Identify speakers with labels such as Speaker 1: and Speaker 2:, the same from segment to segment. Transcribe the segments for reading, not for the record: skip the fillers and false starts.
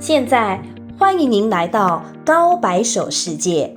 Speaker 1: 现在欢迎您来到高白手世界。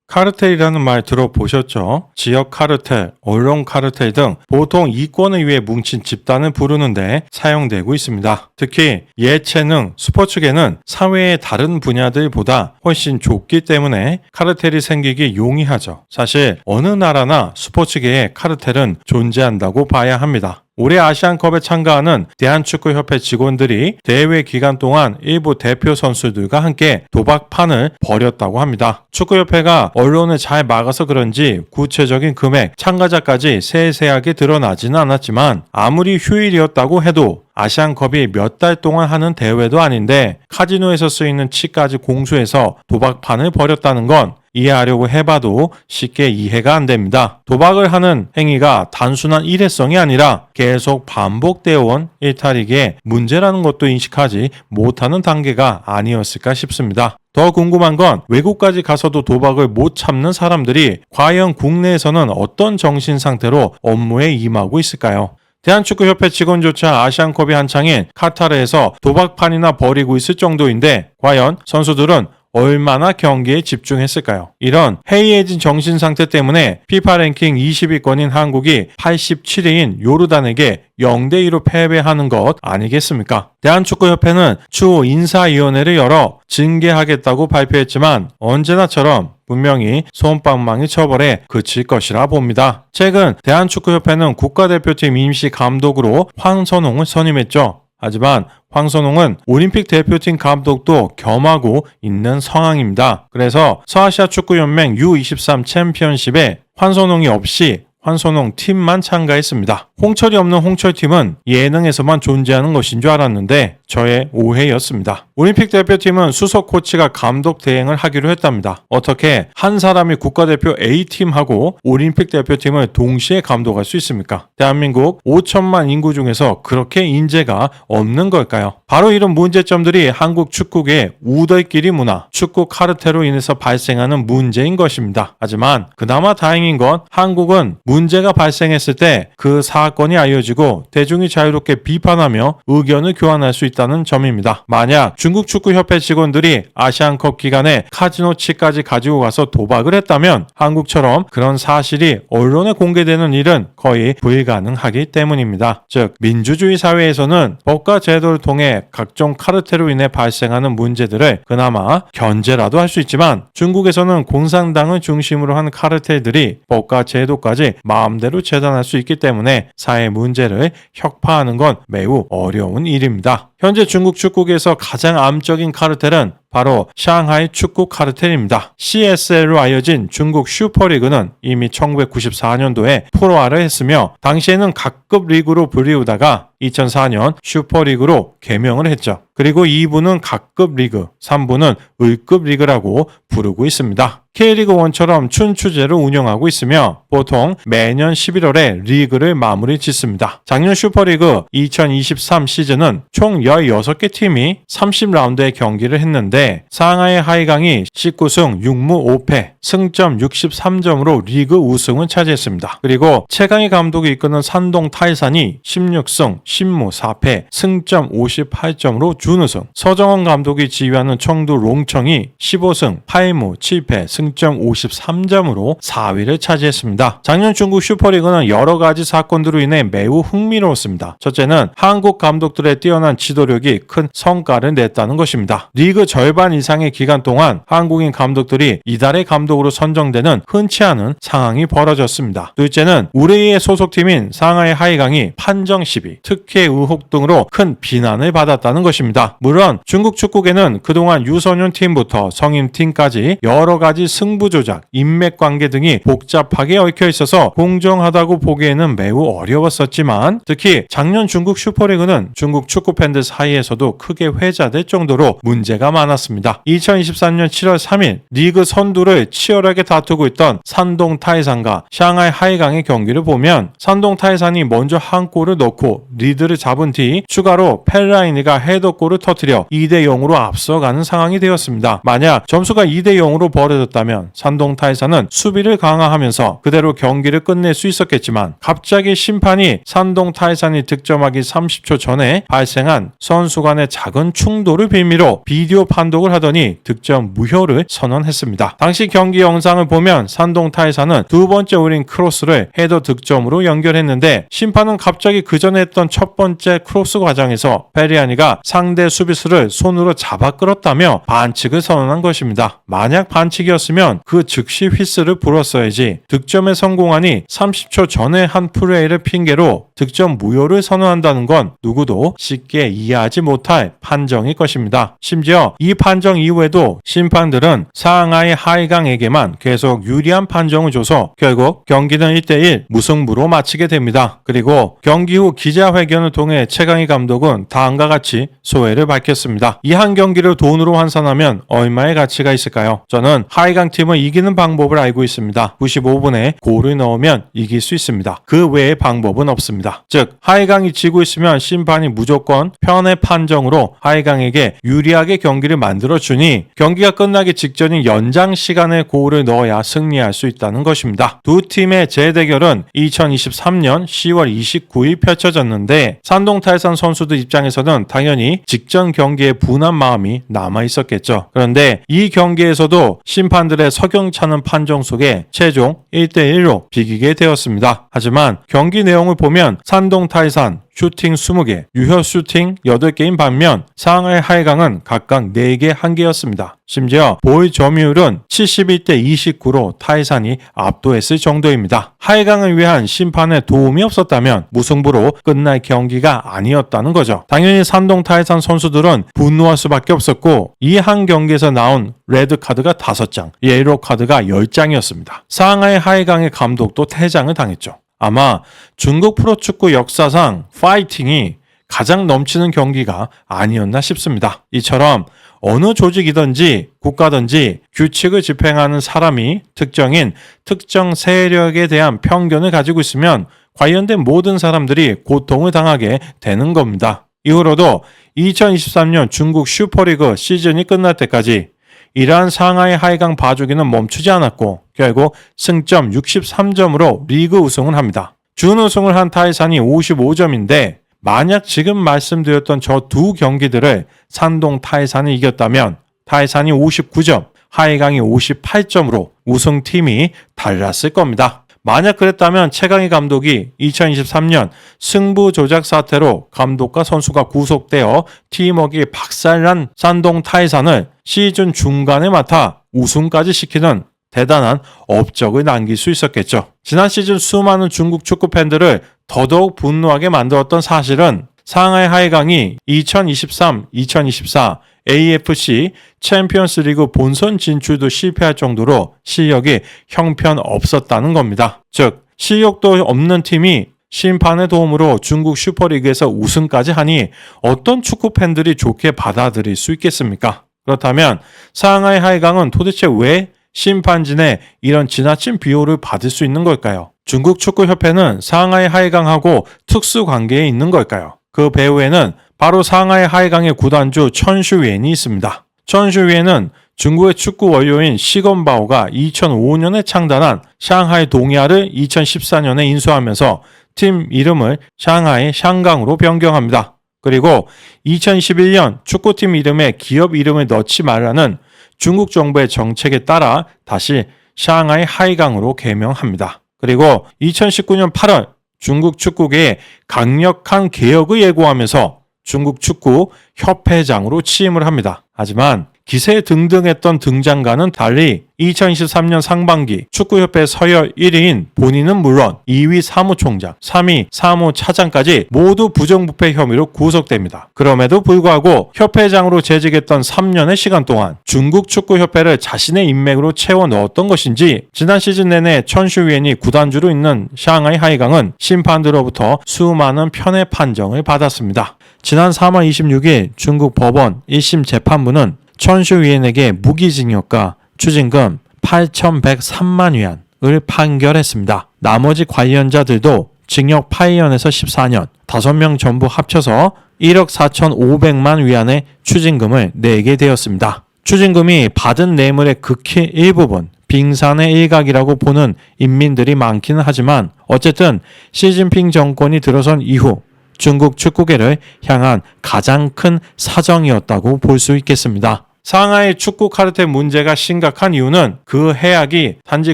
Speaker 2: 카르텔이라는 말 들어보셨죠? 지역 카르텔, 언론 카르텔 등 보통 이권을 위해 뭉친 집단을 부르는데 사용되고 있습니다. 특히 예체능, 스포츠계는 사회의 다른 분야들보다 훨씬 좁기 때문에 카르텔이 생기기 용이하죠. 사실 어느 나라나 스포츠계에 카르텔은 존재한다고 봐야 합니다. 올해 아시안컵에 참가하는 대한축구협회 직원들이 대회 기간 동안 일부 대표 선수들과 함께 도박판을 벌였다고 합니다. 축구협회가 언론을 잘 막아서 그런지 구체적인 금액, 참가자까지 세세하게 드러나지는 않았지만 아무리 휴일이었다고 해도 아시안컵이 몇 달 동안 하는 대회도 아닌데 카지노에서 쓰이는 치까지 공수해서 도박판을 벌였다는 건 이해하려고 해봐도 쉽게 이해가 안 됩니다. 도박을 하는 행위가 단순한 일회성이 아니라 계속 반복되어 온 일탈이기에 문제라는 것도 인식하지 못하는 단계가 아니었을까 싶습니다. 더 궁금한 건 외국까지 가서도 도박을 못 참는 사람들이 과연 국내에서는 어떤 정신 상태로 업무에 임하고 있을까요? 대한축구협회 직원조차 아시안컵이 한창인 카타르에서 도박판이나 벌이고 있을 정도인데 과연 선수들은 얼마나 경기에 집중했을까요? 이런 해이해진 정신상태 때문에 피파 랭킹 20위권인 한국이 87위인 요르단에게 0대2로 패배하는 것 아니겠습니까? 대한축구협회는 추후 인사위원회를 열어 징계하겠다고 발표했지만 언제나처럼 분명히 솜방망이 처벌에 그칠 것이라 봅니다. 최근 대한축구협회는 국가대표팀 임시 감독으로 황선홍을 선임했죠. 하지만 황선홍은 올림픽 대표팀 감독도 겸하고 있는 상황입니다. 그래서 서아시아 축구연맹 U23 챔피언십에 황선홍이 없이 황선홍 팀만 참가했습니다. 홍철이 없는 홍철팀은 예능에서만 존재하는 것인 줄 알았는데 저의 오해였습니다. 올림픽 대표팀은 수석 코치가 감독 대행을 하기로 했답니다. 어떻게 한 사람이 국가대표 A팀하고 올림픽 대표팀을 동시에 감독할 수 있습니까? 대한민국 5천만 인구 중에서 그렇게 인재가 없는 걸까요? 바로 이런 문제점들이 한국 축구계의 우덜끼리 문화, 축구 카르텔로 인해서 발생하는 문제인 것입니다. 하지만 그나마 다행인 건 한국은 문제가 발생했을 때 그 사건이 알려지고 대중이 자유롭게 비판하며 의견을 교환할 수 있다는 점입니다. 만약 중국 축구협회 직원들이 아시안컵 기간에 카지노치까지 가지고 가서 도박을 했다면 한국처럼 그런 사실이 언론에 공개되는 일은 거의 불가능하기 때문입니다. 즉 민주주의 사회에서는 법과 제도를 통해 각종 카르텔로 인해 발생하는 문제들을 그나마 견제라도 할 수 있지만 중국에서는 공산당을 중심으로 한 카르텔들이 법과 제도까지 마음대로 재단할 수 있기 때문에 사회 문제를 혁파하는 건 매우 어려운 일입니다. 현재 중국 축구계에서 가장 암적인 카르텔은 바로 상하이 축구 카르텔입니다. CSL로 알려진 중국 슈퍼리그는 이미 1994년도에 프로화를 했으며 당시에는 각급 리그로 불리우다가 2004년 슈퍼리그로 개명을 했죠. 그리고 2부는 각급 리그, 3부는 을급 리그라고 부르고 있습니다. K리그1처럼 춘추제를 운영하고 있으며 보통 매년 11월에 리그를 마무리 짓습니다. 작년 슈퍼리그 2023 시즌은 총 16개 팀이 30라운드의 경기를 했는데 상하이 하이강이 19승 6무 5패, 승점 63점으로 리그 우승을 차지했습니다. 그리고 최강희 감독이 이끄는 산동 타이산이 16승 10무 4패, 승점 58점으로 준우승, 서정원 감독이 지휘하는 청두 롱청이 15승 8무 7패, 승점 53점으로 4위를 차지했습니다. 작년 중국 슈퍼리그는 여러 가지 사건들로 인해 매우 흥미로웠습니다. 첫째는 한국 감독들의 뛰어난 지도력이 큰 성과를 냈다는 것입니다. 리그 절반 이상의 기간 동안 한국인 감독들이 이달의 감독으로 선정되는 흔치 않은 상황이 벌어졌습니다. 둘째는 우리의 소속팀인 상하이 하이강이 판정 시비, 특혜 의혹 등으로 큰 비난을 받았다는 것입니다. 물론 중국 축구계는 그동안 유소년 팀부터 성인 팀까지 여러 가지 승부 조작, 인맥 관계 등이 복잡하게 얽혀 있어서 공정하다고 보기에는 매우 어려웠었지만 특히 작년 중국 슈퍼리그는 중국 축구 팬들 사이에서도 크게 회자될 정도로 문제가 많았습니다. 2023년 7월 3일 리그 선두를 치열하게 다투고 있던 산동 타이산과 상하이 하이강의 경기를 보면 산동 타이산이 먼저 한 골을 넣고 리드를 잡은 뒤 추가로 펠라이니가 헤더골을 터뜨려 2대0으로 앞서가는 상황이 되었습니다. 만약 점수가 2대0으로 벌어졌다면 산동 타이산은 수비를 강화하면서 그대로 경기를 끝낼 수 있었겠지만 갑자기 심판이 산동 타이산이 득점하기 30초 전에 발생한 선수 간의 작은 충돌을 빌미로 비디오 판독을 하더니 득점 무효를 선언했습니다. 당시 경기 영상을 보면 산동 타이사는 두 번째 올린 크로스를 헤더 득점으로 연결했는데 심판은 갑자기 그 전에 했던 첫 번째 크로스 과정에서 베리아니가 상대 수비수를 손으로 잡아 끌었다며 반칙을 선언한 것입니다. 만약 반칙이었으면 그 즉시 휘슬을 불었어야지 득점에 성공하니 30초 전에 한 플레이를 핑계로 득점 무효를 선언한다는 건 누구도 쉽게 이해하지 못할 판정일 것입니다. 심지어 이 판정 이후에도 심판들은 상하이 하이강에게만 계속 유리한 판정을 줘서 결국 경기는 1대1 무승부로 마치게 됩니다. 그리고 경기 후 기자회견을 통해 최강희 감독은 다음과 같이 소회를 밝혔습니다. 이 한 경기를 돈으로 환산하면 얼마의 가치가 있을까요? 저는 하이강 팀을 이기는 방법을 알고 있습니다. 95분에 골을 넣으면 이길 수 있습니다. 그 외의 방법은 없습니다. 즉 하이강이 지고 있으면 심판이 무조건 편의 판정으로 하이강에게 유리하게 경기를 만들어주니 경기가 끝나기 직전인 연장 시간에 골을 넣어야 승리할 수 있다는 것입니다. 두 팀의 재대결은 2023년 10월 29일 펼쳐졌는데 산동 타이산 선수들 입장에서는 당연히 직전 경기에 분한 마음이 남아있었겠죠. 그런데 이 경기에서도 심판들의 석영차는 판정 속에 최종 1대1로 비기게 되었습니다. 하지만 경기 내용을 보면 산동 타이산 슈팅 20개, 유효 슈팅 8개인 반면 상하이 하이강은 각각 4개 한 개였습니다. 심지어 볼 점유율은 71대 29로 타이산이 압도했을 정도입니다. 하이강을 위한 심판의 도움이 없었다면 무승부로 끝날 경기가 아니었다는 거죠. 당연히 산동 타이산 선수들은 분노할 수밖에 없었고 이 한 경기에서 나온 레드카드가 5장, 옐로우 카드가 10장이었습니다. 상하이 하이강의 감독도 퇴장을 당했죠. 아마 중국 프로축구 역사상 파이팅이 가장 넘치는 경기가 아니었나 싶습니다. 이처럼 어느 조직이든지 국가든지 규칙을 집행하는 사람이 특정 세력에 대한 편견을 가지고 있으면 관련된 모든 사람들이 고통을 당하게 되는 겁니다. 이후로도 2023년 중국 슈퍼리그 시즌이 끝날 때까지 이러한 상하이 하이강 봐주기는 멈추지 않았고 결국 승점 63점으로 리그 우승을 합니다. 준우승을 한 타이산이 55점인데 만약 지금 말씀드렸던 저 두 경기들을 산동 타이산이 이겼다면 타이산이 59점, 하이강이 58점으로 우승팀이 달랐을 겁니다. 만약 그랬다면 최강희 감독이 2023년 승부 조작 사태로 감독과 선수가 구속되어 팀워크가 박살난 산동 타이산을 시즌 중간에 맡아 우승까지 시키는 대단한 업적을 남길 수 있었겠죠. 지난 시즌 수많은 중국 축구 팬들을 더더욱 분노하게 만들었던 사실은 상하이 하이강이 2023-2024 AFC 챔피언스 리그 본선 진출도 실패할 정도로 실력이 형편없었다는 겁니다. 즉, 실력도 없는 팀이 심판의 도움으로 중국 슈퍼리그에서 우승까지 하니 어떤 축구 팬들이 좋게 받아들일 수 있겠습니까? 그렇다면 상하이 하이강은 도대체 왜 심판진의 이런 지나친 비호를 받을 수 있는 걸까요? 중국 축구협회는 상하이 하이강하고 특수 관계에 있는 걸까요? 그 배후에는 바로 상하이 하이강의 구단주 천슈위엔이 있습니다. 천슈위엔은 중국의 축구 원료인 시건바오가 2005년에 창단한 샹하이 동야를 2014년에 인수하면서 팀 이름을 샹하이 샹강으로 변경합니다. 그리고 2011년 축구팀 이름에 기업 이름을 넣지 말라는 중국 정부의 정책에 따라 다시 샹하이 하이강으로 개명합니다. 그리고 2019년 8월 중국 축구계에 강력한 개혁을 예고하면서 중국 축구 협회장으로 취임을 합니다. 하지만 기세 등등했던 등장과는 달리 2023년 상반기 축구협회 서열 1위인 본인은 물론 2위 사무총장, 3위 사무차장까지 모두 부정부패 혐의로 구속됩니다. 그럼에도 불구하고 협회장으로 재직했던 3년의 시간 동안 중국 축구협회를 자신의 인맥으로 채워 넣었던 것인지 지난 시즌 내내 천슈위엔이 구단주로 있는 샹하이 하이강은 심판들로부터 수많은 편의 판정을 받았습니다. 지난 3월 26일 중국 법원 1심 재판부는 천슈위엔에게 무기징역과 추징금 8,103만 위안을 판결했습니다. 나머지 관련자들도 징역 8년에서 14년, 5명 전부 합쳐서 1억 4,500만 위안의 추징금을 내게 되었습니다. 추징금이 받은 뇌물의 극히 일부분, 빙산의 일각이라고 보는 인민들이 많기는 하지만 어쨌든 시진핑 정권이 들어선 이후 중국 축구계를 향한 가장 큰 사정이었다고 볼 수 있겠습니다. 상하이 축구 카르텔 문제가 심각한 이유는 그 해악이 단지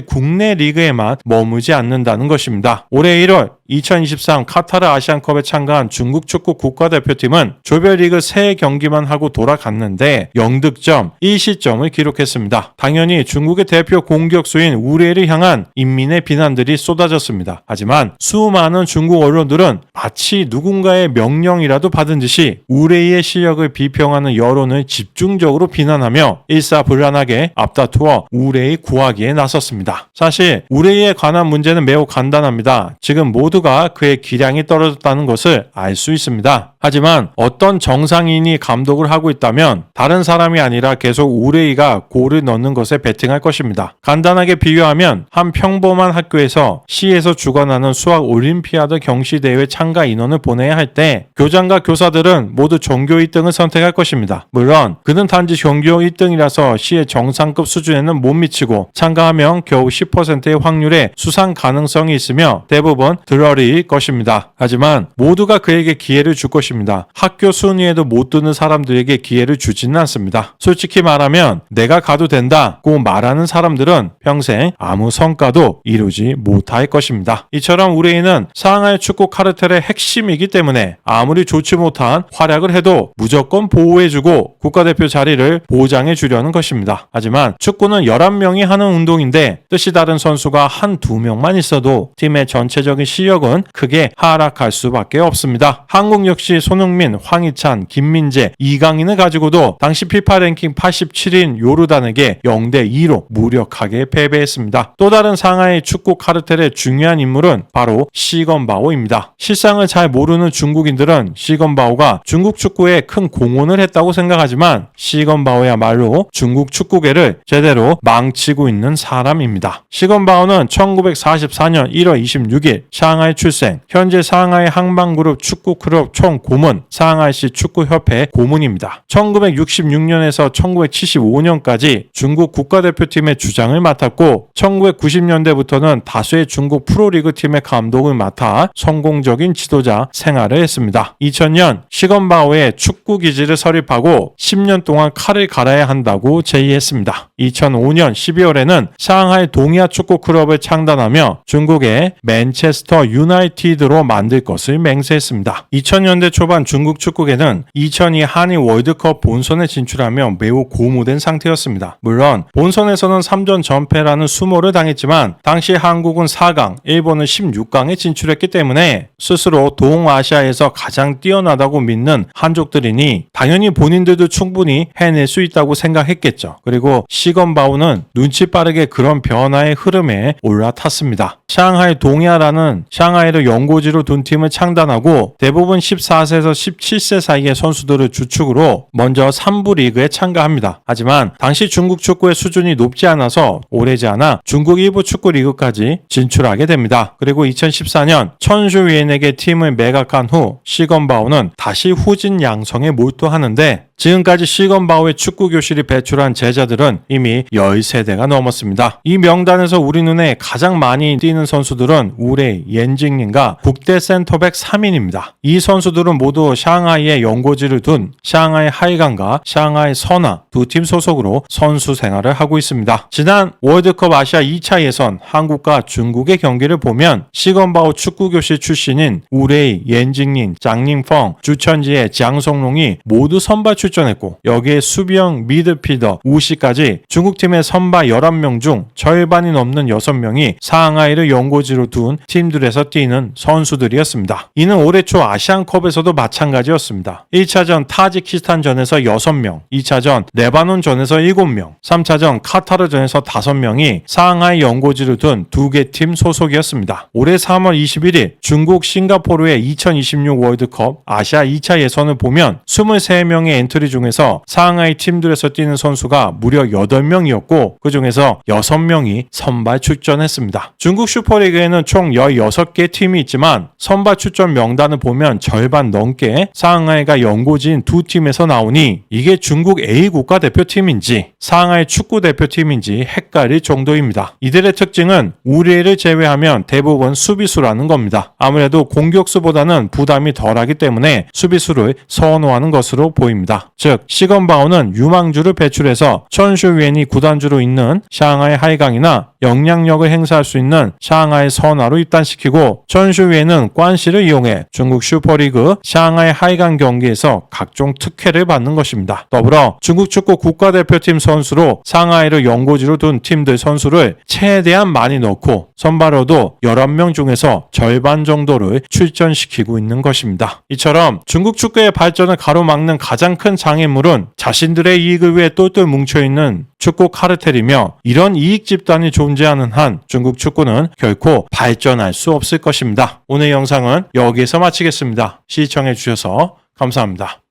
Speaker 2: 국내 리그에만 머무지 않는다는 것입니다. 올해 1월 2023 카타르 아시안컵에 참가한 중국 축구 국가대표팀은 조별리그 3경기만 하고 돌아갔는데 0득점 1실점을 기록했습니다. 당연히 중국의 대표 공격수인 우레이를 향한 인민의 비난들이 쏟아졌습니다. 하지만 수많은 중국 언론들은 마치 누군가의 명령이라도 받은 듯이 우레이의 실력을 비평하는 여론을 집중적으로 비난하며 일사불란하게 앞다투어 우레이 구하기에 나섰습니다. 사실 우레이에 관한 문제는 매우 간단합니다. 지금 모두가 그의 기량이 떨어졌다는 것을 알 수 있습니다. 하지만 어떤 정상인이 감독을 하고 있다면 다른 사람이 아니라 계속 우레이가 골을 넣는 것에 베팅할 것입니다. 간단하게 비유하면 한 평범한 학교에서 시에서 주관하는 수학 올림피아드 경시대회 참가 인원을 보내야 할 때 교장과 교사들은 모두 전교 1등을 선택할 것입니다. 물론 그는 단지 전교 1등이라서 시의 정상급 수준에는 못 미치고 참가하면 겨우 10%의 확률의 수상 가능성이 있으며 대부분 드러리일 것입니다. 하지만 모두가 그에게 기회를 줄 것입니다. 학교 순위에도 못 드는 사람들에게 기회를 주지는 않습니다. 솔직히 말하면 내가 가도 된다고 말하는 사람들은 평생 아무 성과도 이루지 못할 것입니다. 이처럼 우레이는 상하이 축구 카르텔의 핵심이기 때문에 아무리 좋지 못한 활약을 해도 무조건 보호해주고 국가대표 자리를 보장해 주려는 것입니다. 하지만 축구는 11명이 하는 운동인데 뜻이 다른 선수가 한두 명만 있어도 팀의 전체적인 실력은 크게 하락할 수밖에 없습니다. 한국 역시 손흥민, 황희찬, 김민재, 이강인을 가지고도 당시 피파 랭킹 87인 요르단에게 0대2로 무력하게 패배했습니다. 또 다른 상하이 축구 카르텔의 중요한 인물은 바로 시건바오입니다. 실상을 잘 모르는 중국인들은 시건바오가 중국 축구에 큰 공헌을 했다고 생각하지만 시건바오야말로 중국 축구계를 제대로 망치고 있는 사람입니다. 시건바오는 1944년 1월 26일 상하이 출생, 현재 상하이 항방그룹 축구 클럽 총 고문, 상하이시 축구협회 고문입니다. 1966년에서 1975년까지 중국 국가대표팀의 주장을 맡았고 1990년대부터는 다수의 중국 프로리그 팀의 감독을 맡아 성공적인 지도자 생활을 했습니다. 2000년 시건바오의 축구 기지를 설립하고 10년 동안 칼을 갈아야 한다고 제의했습니다. 2005년 12월에는 상하이 동이아 축구 클럽을 창단하며 중국의 맨체스터 유나이티드로 만들 것을 맹세했습니다. 2000년대 초반 중국 축구계는 2002 한일 월드컵 본선에 진출하며 매우 고무된 상태였습니다. 물론 본선에서는 3전 전패라는 수모를 당했지만 당시 한국은 4강, 일본은 16강에 진출했기 때문에 스스로 동아시아에서 가장 뛰어나다고 믿는 한족들이니 당연히 본인들도 충분히 해낼 수 있다고 생각했겠죠. 그리고 시건바오는 눈치 빠르게 그런 변화의 흐름에 올라탔습니다. 상하이 동이아라는 상하이를 연고지로 둔 팀을 창단하고 대부분 14세에서 17세 사이의 선수들을 주축으로 먼저 3부 리그에 참가합니다. 하지만 당시 중국 축구의 수준이 높지 않아서 오래지 않아 중국 1부 축구 리그까지 진출하게 됩니다. 그리고 2014년 천슈위엔에게 팀을 매각한 후 시건바오는 다시 후진 양성에 몰두하는데 지금까지 시건바오의 축구 교실이 배출한 제자들은 이미 10세대가 넘었습니다. 이 명단에서 우리 눈에 가장 많이 뛰는 선수들은 우레이, 옌징린과 국대 센터백 3인입니다. 이 선수들은 모두 상하이에 연고지를 둔 상하이 하이강과 상하이 선화 두 팀 소속으로 선수 생활을 하고 있습니다. 지난 월드컵 아시아 2차 예선 한국과 중국의 경기를 보면 시건바오 축구교실 출신인 우레이, 옌징린, 장닝펑, 주천지의 장성롱이 모두 선발 출전했고 여기에 수비형 미드필더 우시까지 중국팀의 선발 11명 중 절반이 넘는 6명이 상하이를 연고지로 둔 팀들에서 뛰는 선수들이었습니다. 이는 올해 초 아시안컵에서도 마찬가지였습니다. 1차전 타지키스탄전에서 6명, 2차전 레바논전에서 7명, 3차전 카타르전에서 5명이 상하이 연고지로 둔 2개 팀 소속이었습니다. 올해 3월 21일 중국 싱가포르의 2026 월드컵 아시아 2차 예선을 보면 23명의 엔트리 중에서 상하이 팀들에서 뛰는 선수가 무려 8명이었고 그 중에서 6명이 선발 출전했습니다. 중국 슈퍼리그에는 총 16개 몇 개 팀이 있지만 선발 출전 명단을 보면 절반 넘게 상하이가 연고지인 두 팀에서 나오니 이게 중국 A 국가대표팀인지 상하이 축구대표팀인지 헷갈릴 정도입니다. 이들의 특징은 우리를 제외하면 대부분 수비수라는 겁니다. 아무래도 공격수보다는 부담이 덜하기 때문에 수비수를 선호하는 것으로 보입니다. 즉 시건바오는 유망주를 배출해서 천슈위엔이 구단주로 있는 상하이 하이강이나 영향력을 행사할 수 있는 상하이 선화로 입단시키고 천슈위엔은 관시를 이용해 중국 슈퍼리그 상하이 하이강 경기에서 각종 특혜를 받는 것입니다. 더불어 중국 축구 국가대표팀 선수로 상하이를 연고지로 둔 팀들 선수를 최대한 많이 넣고 선발로도 11명 중에서 절반 정도를 출전시키고 있는 것입니다. 이처럼 중국 축구의 발전을 가로막는 가장 큰 장애물은 자신들의 이익을 위해 똘똘 뭉쳐있는 축구 카르텔이며 이런 이익 집단이 존재하는 한 중국 축구는 결코 발전할 수 없을 것입니다. 오늘 영상은 여기에서 마치겠습니다. 시청해 주셔서 감사합니다.